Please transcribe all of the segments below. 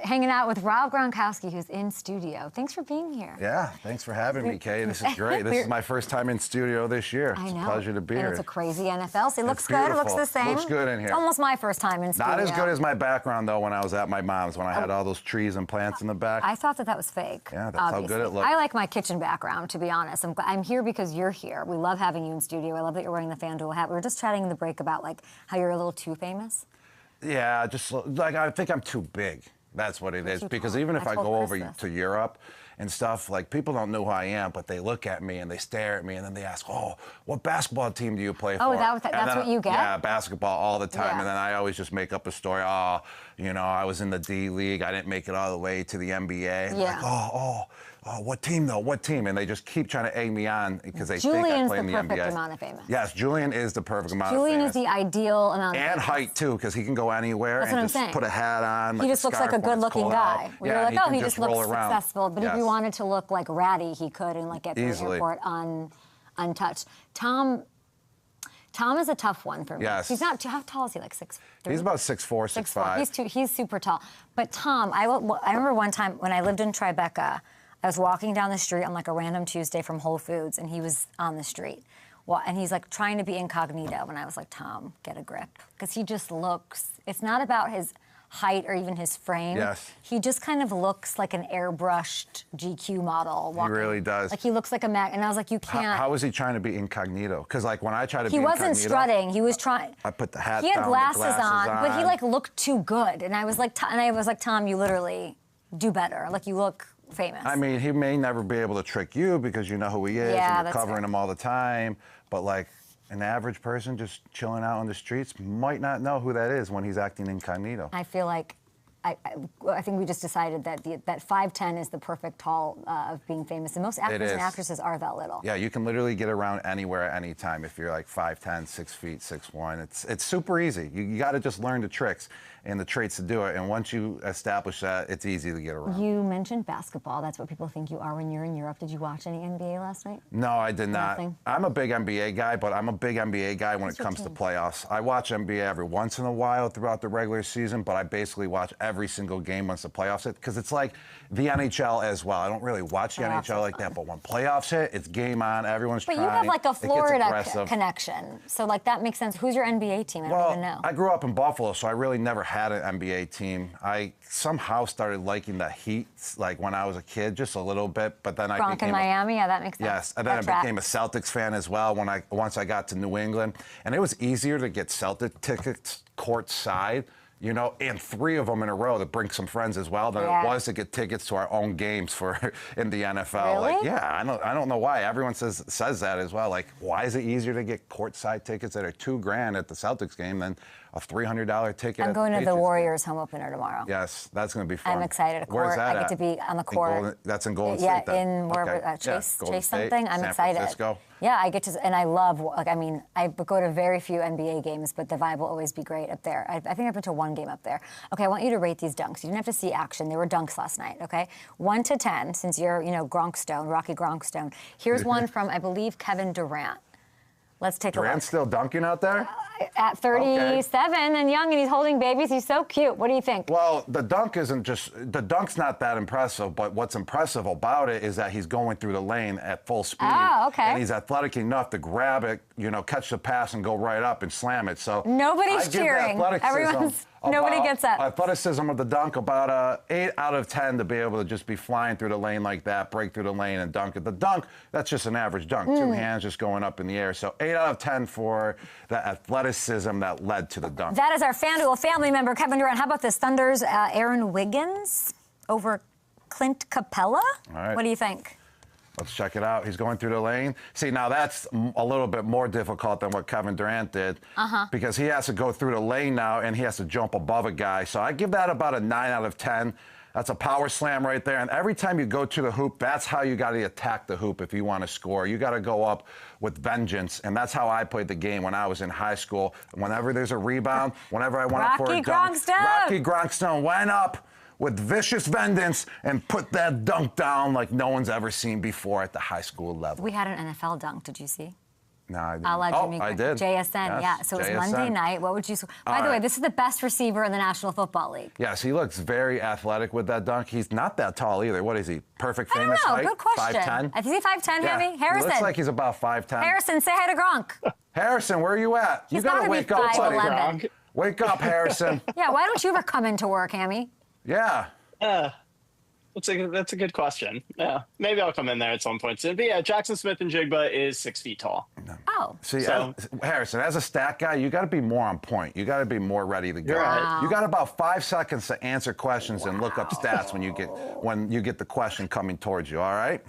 hanging out with Rob Gronkowski, who's in studio. Thanks for being here. Yeah, thanks for having me, Kay. This is great. This is my first time in studio this year. I know. It's a pleasure to be here. And it's a crazy NFL. So it looks good. It looks the same. Looks good in here. It's almost my first time in studio. Not as good as my background, though, when I was at my mom's, when I had all those trees and plants in the back. I thought that was fake. Yeah, that's how good it looked. I like my kitchen background, to be honest. I'm here because you're here. We love having you in studio. I love that you're wearing the FanDuel hat. We were just chatting in the break about, like, how you're a little too famous. Yeah, just like I think I'm too big. That's what it is. Because even if I go over to Europe and stuff, like people don't know who I am, but they look at me and they stare at me and then they ask, "Oh, what basketball team do you play for?" Oh, that's what you get? Yeah, basketball all the time. Yeah. And then I always just make up a story. Oh, I was in the D League. I didn't make it all the way to the NBA. Yeah. Like, what team though? What team? And they just keep trying to egg me on because they think I play in the NBA. Julian's the perfect amount of famous. Yes, Julian is the perfect amount of famous. Julian is the ideal amount of famous. And height, too, because he can go anywhere and just put a hat on. He just looks like a good-looking guy. You're like, oh, he just looks successful. But if you wanted to look like ratty, he could and like get through the airport untouched. Tom is a tough one for me. Yes. He's not. How tall is he? Like 6'3"? He's about 6'4", 6'5". He's super tall. But Tom, I remember one time when I lived in Tribeca, I was walking down the street on like a random Tuesday from Whole Foods, and he was on the street. Well, and he's like trying to be incognito. And I was like, Tom, get a grip. Because he just looks, it's not about his height or even his frame. Yes. He just kind of looks like an airbrushed GQ model walking. He really does. Like he looks like a Mac. And I was like, you can't. How is he trying to be incognito? Because like when I try to be incognito. He incognito. wasn't strutting. He was trying. I put the hat down. He had glasses on, on, but he like looked too good. And I was like, Tom, you literally do better. Like you look famous. I mean, he may never be able to trick you because you know who he is and you're covering him all the time. But like an average person just chilling out on the streets might not know who that is when he's acting incognito. I feel like I think we just decided that that 5'10" is the perfect tall of being famous. And most actors and actresses are that little. Yeah, you can literally get around anywhere at any time if you're like 5'10", 6 feet, 6'1". It's super easy. You got to just learn the tricks and the traits to do it. And once you establish that, it's easy to get around. You mentioned basketball. That's what people think you are when you're in Europe. Did you watch any NBA last night? No, I did not. Nothing? I'm a big NBA guy, but I'm a big NBA guy when it comes to playoffs. I watch NBA every once in a while throughout the regular season, but I basically watch every single game once the playoffs hit, because it's like the NHL as well. I don't really watch the NHL like that, but when playoffs hit, it's game on. Everyone's trying. But you have like a Florida connection, so like that makes sense. Who's your NBA team? I don't even know. I grew up in Buffalo, so I really never had an NBA team. I somehow started liking the Heat, like when I was a kid, just a little bit. But then Gronk in Miami, yeah, that makes sense. Yes, and then I became a Celtics fan as well once I got to New England, and it was easier to get Celtic tickets courtside, and 3 of them in a row to bring some friends as well than it was to get tickets to our own games in the NFL. Really? Like, yeah, I don't know why. Everyone says that as well. Like, why is it easier to get courtside tickets that are $2,000 at the Celtics game than a $300 ticket? I'm going to the Warriors home opener tomorrow. Yes, that's going to be fun. I'm excited. Where's that I get to be on the court. That's in Golden State. Yeah, in wherever Chase something. I'm excited. Francisco. Yeah, I get to, and I love. I go to very few NBA games, but the vibe will always be great up there. I think I've been to 1 game up there. Okay, I want you to rate these dunks. You didn't have to see action. They were dunks last night. Okay, 1 to 10, since you're Gronkstone, Rocky Gronkstone. Here's one from I believe Kevin Durant. Let's take a look. Durant's still dunking out there? At 37 and young, and he's holding babies. He's so cute. What do you think? Well, the dunk's not that impressive, but what's impressive about it is that he's going through the lane at full speed. Oh, okay. And he's athletic enough to grab it, catch the pass and go right up and slam it. So nobody's cheering. Nobody gets that. Athleticism of the dunk, about a 8 out of 10 to be able to just be flying through the lane like that, break through the lane and dunk it. The dunk, that's just an average dunk. 2 hands just going up in the air. So 8 out of 10 for the athleticism that led to the dunk. That is our FanDuel family member, Kevin Durant. How about this? Thunder's Aaron Wiggins over Clint Capella? All right. What do you think? Let's check it out. He's going through the lane. See, now that's a little bit more difficult than what Kevin Durant did because he has to go through the lane now and he has to jump above a guy. So I give that about a 9 out of 10. That's a power slam right there. And every time you go to the hoop, that's how you got to attack the hoop if you want to score. You got to go up with vengeance. And that's how I played the game when I was in high school. Whenever there's a rebound, whenever I went up for a dunk, Rocky Gronkstone went up with vicious vengeance and put that dunk down like no one's ever seen before at the high school level. We had an NFL dunk. Did you see? No, I didn't. I'll let Oh, Jimmy I did. JSN, Yes, yeah. So it's JSN. Monday night. What would you... By the way, this is the best receiver in the National Football League. Yes, he looks very athletic with that dunk. He's not that tall either. What is he? Perfect I don't famous know. height? Good question. 5'10"? Is he 5'10", Yeah. Hammy? Harrison. He looks like he's about 5'10". Harrison, say hi to Gronk. Harrison, where are you at? He's You gotta gotta be wake up, buddy. 5'11". Wake up, Harrison. Yeah, why don't you ever come into work, Hammy? Yeah. That's a good question. Yeah, maybe I'll come in there at some point soon. But yeah, Jackson Smith-Njigba is 6 feet tall. Oh. See, So- Harrison, as a stat guy, you got to be more on point. You got to be more ready to go. You're right. Wow. You got about 5 seconds to answer questions and look up stats when you get the question coming towards you. All right.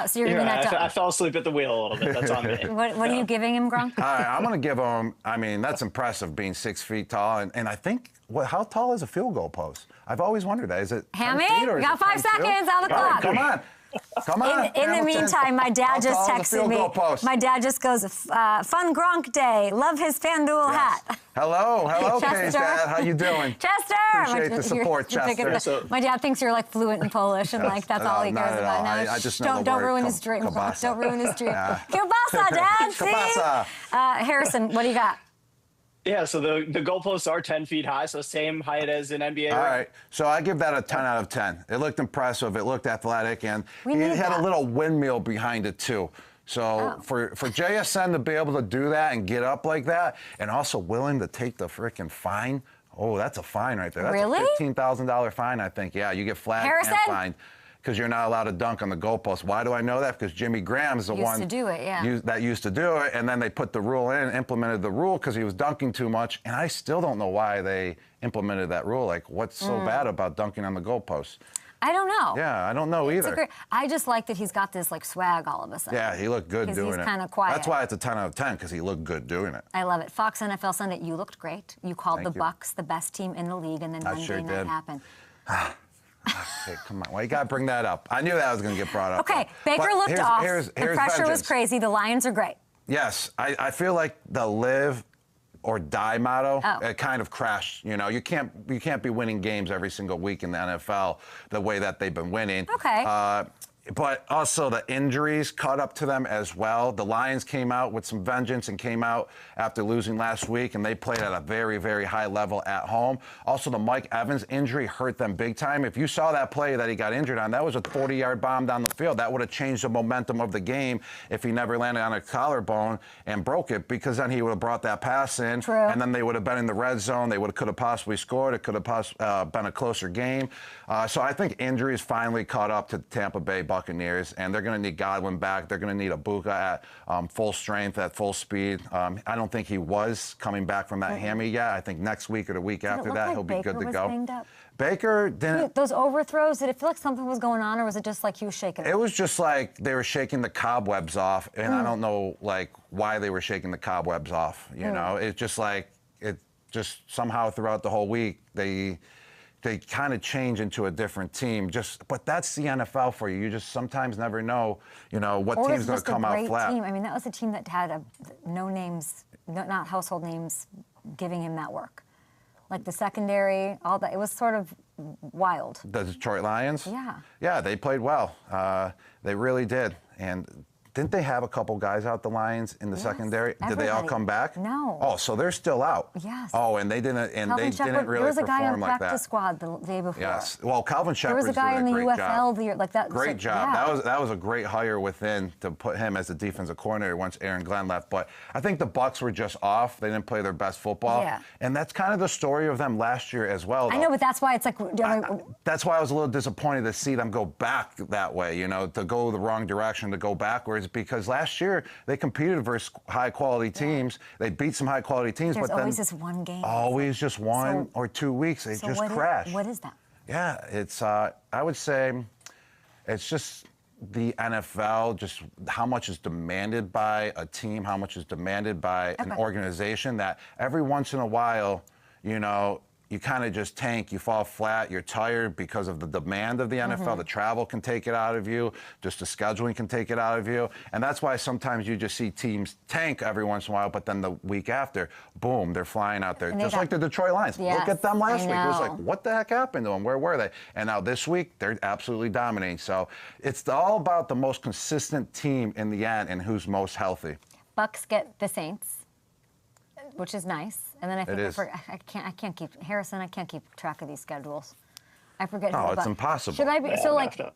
So you're You're giving right. that I to... fell asleep at the wheel a little bit. That's on me. What are you giving him, Gronk? All right, I'm going to give him. I mean, that's impressive being 6 feet tall, and I think how tall is a field goal post? I've always wondered that. Is it 10 Hammy, feet or you is got it 5 10 feet? seconds on the All right, clock. come on. Come on. In the Hamilton. meantime, my How dad just tall is a texted field me. goal post? My dad just goes, "Fun Gronk day. Love his FanDuel Yes. hat." Hello, Chester. Kay's dad. How you doing? Chester. Appreciate the support, Chester. My dad thinks you're like fluent in Polish and like that's all he not cares at about all. now. I just know the Don't word ruin his dream. kielbasa. Don't ruin his dream. Yeah. Kielbasa, Dad. See? Kielbasa. Harrison, what do you got? Yeah, so the goalposts are 10 feet high, so same height as an NBA. All right, so I give that a 10 out of 10. It looked impressive. It looked athletic, and We he need had that. a little windmill behind it too. So for JSN to be able to do that and get up like that, and also willing to take the freaking fine. Oh, that's a fine right there. That's Really? a $15,000 fine, I think. Yeah, you get flagged Harrison? and fined because you're not allowed to dunk on the goalpost. Why do I know that? Because Jimmy Graham is the Used one to do it, yeah. that used to do it, and then they put the rule in, implemented the rule because he was dunking too much, and I still don't know why they implemented that rule. Like, what's so bad about dunking on the goalpost? I don't know. Yeah, I don't know either. I just like that he's got this like swag all of a sudden. Yeah, he looked good 'Cause doing he's it. kinda quiet. That's why it's a 10 out of 10, because he looked good doing it. I love it. Fox NFL Sunday, you looked great. You called Thank the you. Bucks the best team in the league, and then I Monday sure night did. happened. Hey, come on. Why you got to bring that up? I knew that was going to get brought up. Okay, though. Baker But looked off. Here's the pressure was vengeance. crazy. The Lions are great. Yes, I feel like the live or die motto, it kind of crashed. You know, you can't be winning games every single week in the NFL the way that they've been winning. Okay. But also the injuries caught up to them as well. The Lions came out with some vengeance and came out after losing last week, and they played at a very, very high level at home. Also, the Mike Evans injury hurt them big time. If you saw that play that he got injured on, that was a 40-yard bomb down the field. That would have changed the momentum of the game if he never landed on a collarbone and broke it, because then he would have brought that pass in. True. And then they would have been in the red zone. They could have possibly scored. It could have been a closer game. So I think injuries finally caught up to Tampa Bay Buccaneers, and they're going to need Godwin back. They're going to need Ibuka at full strength, at full speed. I don't think he was coming back from that hammy yet. I think next week or the week after that, he'll be good to go. Banged up? Baker didn't. Those overthrows, did it feel like something was going on, or was it just like he was shaking? It was just like they were shaking the cobwebs off, and I don't know like why they were shaking the cobwebs off. You know, it's just like it just somehow throughout the whole week they kind of change into a different team. But that's the NFL for you. You just sometimes never know, what Or team's it's going just to come a out great flat. team. I mean, that was a team that had no names, not household names, giving him that work. Like the secondary, all that. It was sort of wild. The Detroit Lions? Yeah. Yeah, they played well. They really did. And didn't they have a couple guys out, the Lions, in the secondary? Did they all everybody. come back? No. Oh, so they're still out. Yes. Oh, and they didn't. And Calvin they Shepard, didn't really there was a guy perform on like practice that. squad the day before. Yes. Well, Calvin There Shepard's was a guy in the doing a great UFL job. the year like that. Great job. Yeah. That was a great hire within to put him as the defensive coordinator once Aaron Glenn left. But I think the Bucs were just off. They didn't play their best football. Yeah. And that's kind of the story of them last year as well. I though. know, but that's why it's like. That's why I was a little disappointed to see them go back that way, to go the wrong direction, to go backwards, because last year they competed versus high-quality teams. They beat some high-quality teams, There's but then always this one game. always just one So- or 2 weeks. They So just what crash. what is that? Yeah, it's, I would say, it's just the NFL, just how much is demanded by a team, how much is demanded by an organization, that every once in a while, you kind of just tank, you fall flat, you're tired because of the demand of the NFL. The travel can take it out of you, just the scheduling can take it out of you. And that's why sometimes you just see teams tank every once in a while, but then the week after, boom, they're flying out there. Just like the Detroit Lions. Yes, Look at them last week. It was I like, know. what the heck happened to them? Where were they? And now this week, they're absolutely dominating. So it's all about the most consistent team in the end and who's most healthy. Bucks get the Saints, which is nice. And then I think I can't keep Harrison. I can't keep track of these schedules. I forget. No, it's impossible. Should I be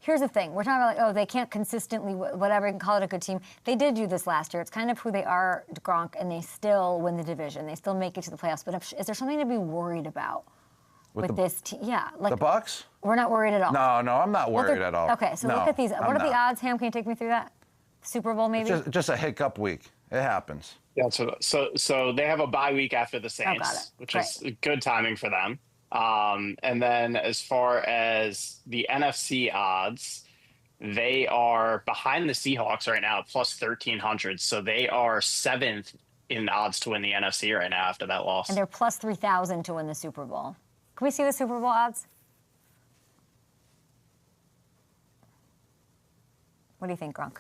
Here's the thing. We're talking about oh, they can't consistently whatever. You can call it a good team. They did do this last year. It's kind of who they are, Gronk, and they still win the division. They still make it to the playoffs. But is there something to be worried about with this team? Yeah, like the Bucks. We're not worried at all. No, I'm not worried at all. Okay, so look at these. What are the odds, Ham? Can you take me through that? Super Bowl, maybe? Just a hiccup week. It happens. Yeah, so they have a bye week after the Saints, which is good timing for them. And then as far as the NFC odds, they are behind the Seahawks right now, plus 1,300. So they are 7th in odds to win the NFC right now after that loss. And they're plus 3,000 to win the Super Bowl. Can we see the Super Bowl odds? What do you think, Gronk?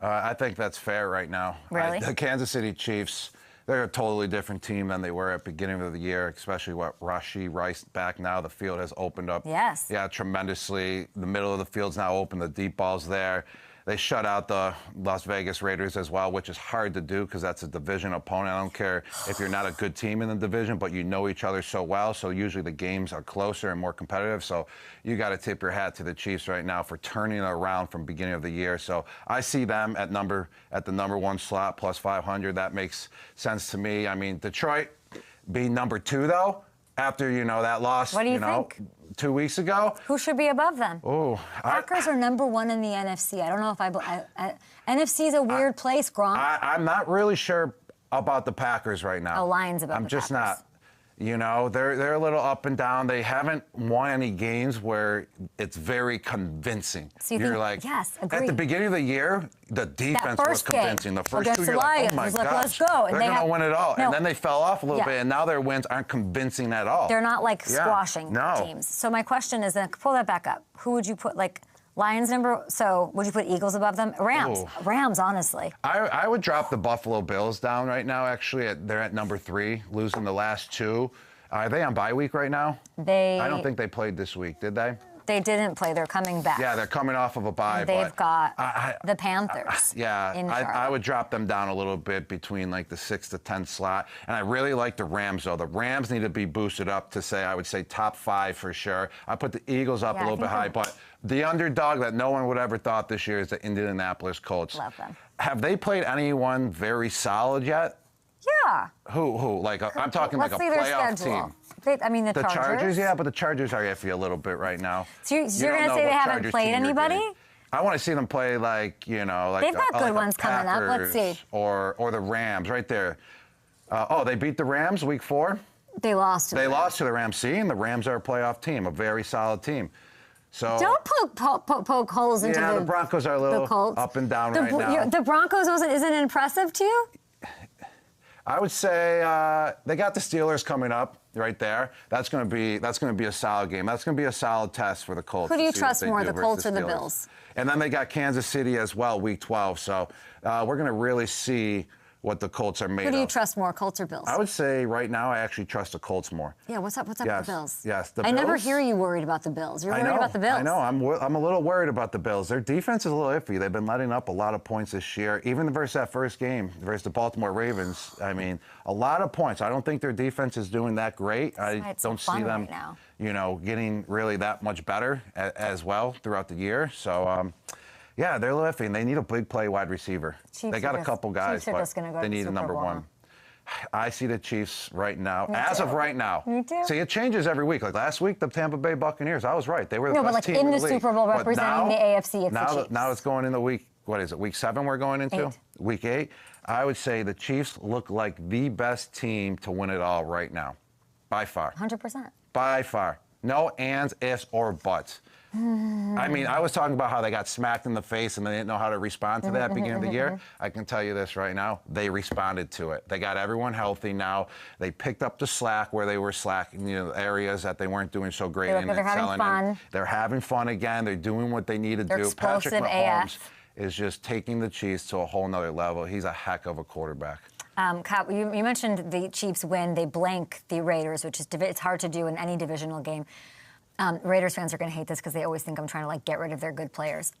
I think that's fair right now. Really? The Kansas City Chiefs, they're a totally different team than they were at the beginning of the year, especially with Rashee Rice back now. The field has opened up. Yes. Yeah, tremendously. The middle of the field's now open. The deep ball's there. They shut out the Las Vegas Raiders as well, which is hard to do because that's a division opponent. I don't care if you're not a good team in the division, but you know each other so well. So usually the games are closer and more competitive. So you got to tip your hat to the Chiefs right now for turning it around from beginning of the year. So I see them at the number one slot, plus 500. That makes sense to me. I mean, Detroit being number 2, though, after, that loss, what do you think? 2 weeks ago. Who should be above them? Oh, Packers are number 1 in the NFC. I don't know if NFC is a weird place, Gronk. I'm not really sure about the Packers right now. Oh, Lions above the Packers. I'm just not. They're a little up and down. They haven't won any games where it's very convincing. So you're like, yes, agreed. At the beginning of the year, the defense was convincing. The first 2 the you're like, oh my Lions, gosh, let's go. They're going to win it all. No. And then they fell off a little bit, and now their wins aren't convincing at all. They're not like squashing no. teams. So my question is, then pull that back up. Who would you put Lions so would you put Eagles above them? Rams. Ooh. Rams, honestly. I would drop the Buffalo Bills down right now, actually. They're at number 3, losing the last 2. Are they on bye week right now? I don't think they played this week, did they? They didn't play. They're coming back. Yeah, they're coming off of a bye. They've got the Panthers. I would drop them down a little bit between the 6 to 10 slot. And I really like the Rams, though. The Rams need to be boosted up to I would say top 5 for sure. I put the Eagles up a little bit high, but the underdog that no one would ever thought this year is the Indianapolis Colts. Love them. Have they played anyone very solid yet? Yeah. Who? I'm talking like a playoff team. The Chargers, yeah, but the Chargers are iffy a little bit right now. So you're going to say they haven't played anybody? I want to see them play they've got good ones coming up. Let's see. Or the Rams right there. They beat the Rams week 4? They lost to the Rams. See, and the Rams are a playoff team, a very solid team. So don't poke holes into the Broncos are a little up and down right now. The Broncos isn't impressive to you? I would say they got the Steelers coming up right there. That's going to be a solid game. That's going to be a solid test for the Colts. Who do you trust more, the Colts or the Bills? And then they got Kansas City as well, week 12. So we're going to really see what the Colts are made of. Who do you trust more, Colts or Bills? I would say right now I actually trust the Colts more. Yeah, what's up with the Bills? Yes, I never hear you worried about the Bills. You're worried about the Bills. I know. I'm a little worried about the Bills. Their defense is a little iffy. They've been letting up a lot of points this year. Even versus that first game, versus the Baltimore Ravens, a lot of points. I don't think their defense is doing that great. I don't see them, getting really that much better as well throughout the year. So, yeah, they're iffy, and they need a big play wide receiver. They got a couple guys, but they need a number 1. I see the Chiefs right now, of right now. Me too. See, it changes every week. Like last week, the Tampa Bay Buccaneers, I was right. They were the best team in the league. Super Bowl representing the AFC, it's the Chiefs. Now it's going into week, what is it, week 7 we're going into? 8. Week 8. I would say the Chiefs look like the best team to win it all right now, by far. 100%. By far. No ands, ifs, or buts. I was talking about how they got smacked in the face and they didn't know how to respond to that at the beginning of the year. I can tell you this right now. They responded to it. They got everyone healthy now. They picked up the slack where they were slacking, areas that they weren't doing so great in. They're having fun. They're having fun again. They're doing what they need to do. Explosive Patrick Mahomes AF. is just taking the Chiefs to a whole nother level. He's a heck of a quarterback. Kyle, you mentioned the Chiefs win. They blank the Raiders, which is it's hard to do in any divisional game. Raiders fans are going to hate this because they always think I'm trying to get rid of their good players.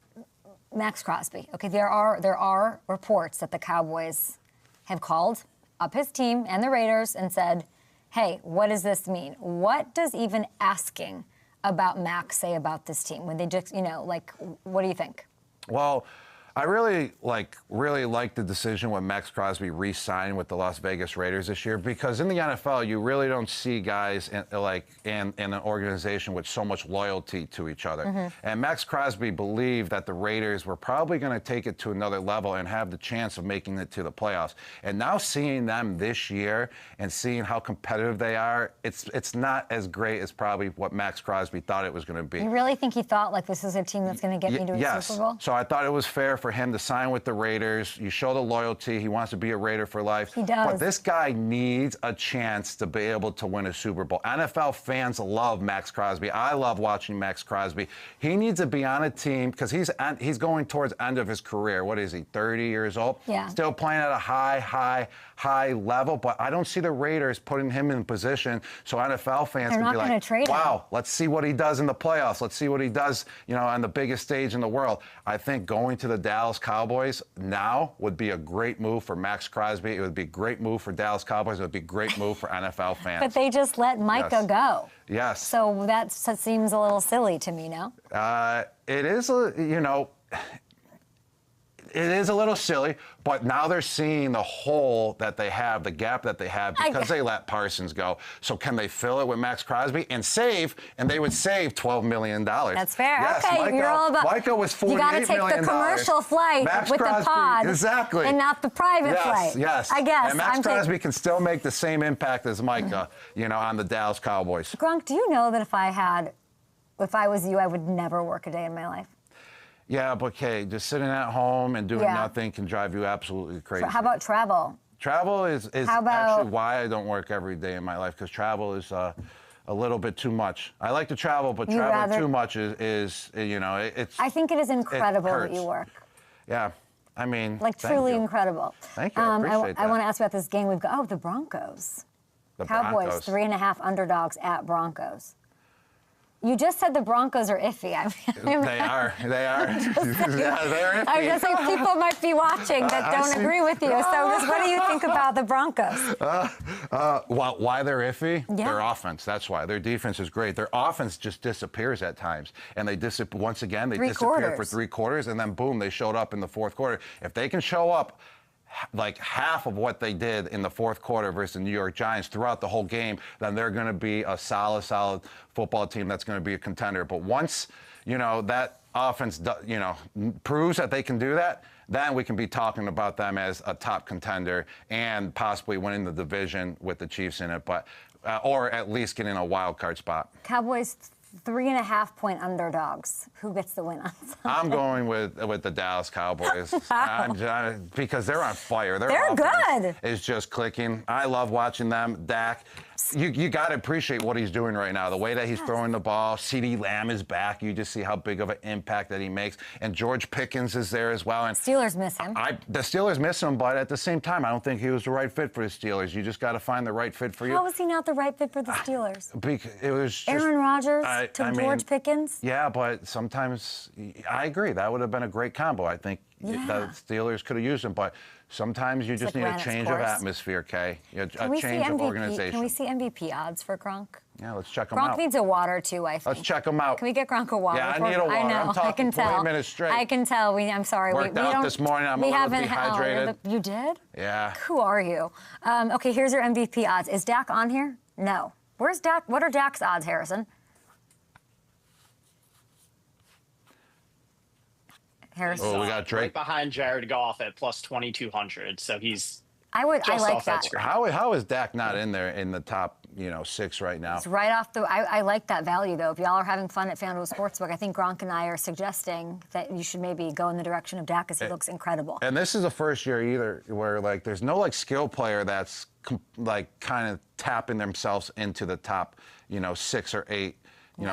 Maxx Crosby. Okay, there are reports that the Cowboys have called up his team and the Raiders and said, hey, what does this mean? What does even asking about Max say about this team? When they just, what do you think? Well, I really like the decision when Maxx Crosby re-signed with the Las Vegas Raiders this year, because in the NFL you really don't see guys in an organization with so much loyalty to each other. And Maxx Crosby believed that the Raiders were probably going to take it to another level and have the chance of making it to the playoffs. And now seeing them this year and seeing how competitive they are, it's not as great as probably what Maxx Crosby thought it was going to be. You really think he thought this is a team that's going to get me to a Super Bowl? So I thought it was fair for him to sign with the Raiders. You show the loyalty. He wants to be a Raider for life. He does. But this guy needs a chance to be able to win a Super Bowl. NFL fans love Maxx Crosby. I love watching Maxx Crosby. He needs to be on a team because he's going towards the end of his career. What is he, 30 years old? Yeah. Still playing at a high level, but I don't see the Raiders putting him in position so NFL fans can be like, wow, let's see what he does in the playoffs. Let's see what he does, on the biggest stage in the world. I think going to the Dallas Cowboys now would be a great move for Maxx Crosby. It would be a great move for Dallas Cowboys. It would be a great move for NFL fans. But they just let Micah go. Yes. So that seems a little silly to me, no? It is, it is a little silly, but now they're seeing the hole that they have, the gap that they have, because they let Parsons go. So can they fill it with Maxx Crosby and save? And they would save $12 million. That's fair. Yes, okay, you're all about. Micah was $48 million. You got to take the commercial flight with the pod, exactly, and not the private flight. Yes, I guess. And Maxx Crosby can still make the same impact as Micah, on the Dallas Cowboys. Gronk, do you know that if I was you, I would never work a day in my life? Yeah, but okay, just sitting at home and doing nothing can drive you absolutely crazy. So how about travel? Travel is actually why I don't work every day in my life, because travel is a little bit too much. I like to travel, but traveling too much is it's. I think it is incredible that you work. Yeah, I mean, truly incredible. Thank you. I appreciate that. I want to ask you about this game we've got. Oh, the Broncos. The Cowboys, Broncos. 3.5 underdogs at Broncos. You just said the Broncos are iffy. They are. Yeah, they're iffy. I was just saying people might be watching that don't agree with you. So what do you think about the Broncos? Why they're iffy? Yeah. Their offense. That's why. Their defense is great. Their offense just disappears at times. And they once again, they disappeared for 3 quarters, and then boom, they showed up in the fourth quarter. If they can show up like half of what they did in the fourth quarter versus the New York Giants throughout the whole game, then they're going to be a solid football team that's going to be a contender. But once, that offense, proves that they can do that, then we can be talking about them as a top contender and possibly winning the division with the Chiefs in it, but or at least getting a wild card spot. Cowboys 3.5-point underdogs. Who gets the win on Sunday? I'm going with the Dallas Cowboys because they're on fire. They're good. It's just clicking. I love watching them. Dak, you got to appreciate what he's doing right now. The way that he's throwing the ball. CeeDee Lamb is back. You just see how big of an impact that he makes. And George Pickens is there as well. And Steelers miss him. The Steelers miss him, but at the same time, I don't think he was the right fit for the Steelers. You just got to find the right fit for you. How was he not the right fit for the Steelers? Because it was just, Aaron Rodgers to George Pickens? Yeah, but sometimes I agree. That would have been a great combo. I think the Steelers could have used him, but sometimes you just need a change of atmosphere, Kay. A change of organization. Can we see MVP odds for Gronk? Yeah, let's check them out. Gronk needs a water, too, I think. Let's check them out. Can we get Gronk a water? Yeah, I need a water. I know. I'm talking I can tell. 20 minutes straight. I can tell. I'm sorry. Worked out this morning. I'm a little dehydrated. You did? Yeah. Who are you? Okay, here's your MVP odds. Is Dak on here? No. Where's Dak? What are Dak's odds, Harrison? Oh, we got Drake right behind Jared Goff at plus 2,200. So he's. I like that. How is Dak not in there in the top, 6 right now? It's right off the. I like that value though. If y'all are having fun at FanDuel Sportsbook, I think Gronk and I are suggesting that you should maybe go in the direction of Dak because he looks incredible. And this is the first year either where there's no skill player that's kind of tapping themselves into the top, 6 or 8.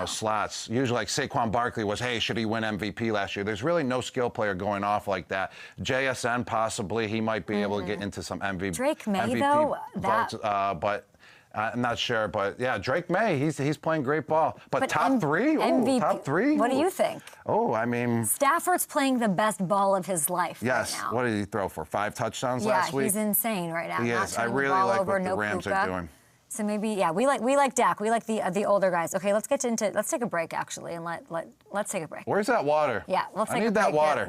Slots. Usually Saquon Barkley was, hey, should he win MVP last year? There's really no skill player going off like that. JSN, possibly, he might be able to get into some MVP. Drake May, though? Votes, but I'm not sure, but yeah, Drake May, he's playing great ball. But top three? MVP. Top three? What do you think? Oh, I mean... Stafford's playing the best ball of his life yes. right now. What did he throw for? 5 touchdowns last week? Yeah, he's insane right now. He Not is. I turning the really ball like over, what the no Rams Puka. are doing. So maybe, yeah, we like Dak. We like the older guys. Okay, let's take a break actually, and let's take a break. Where's that water? Yeah, let's take I a need break that water.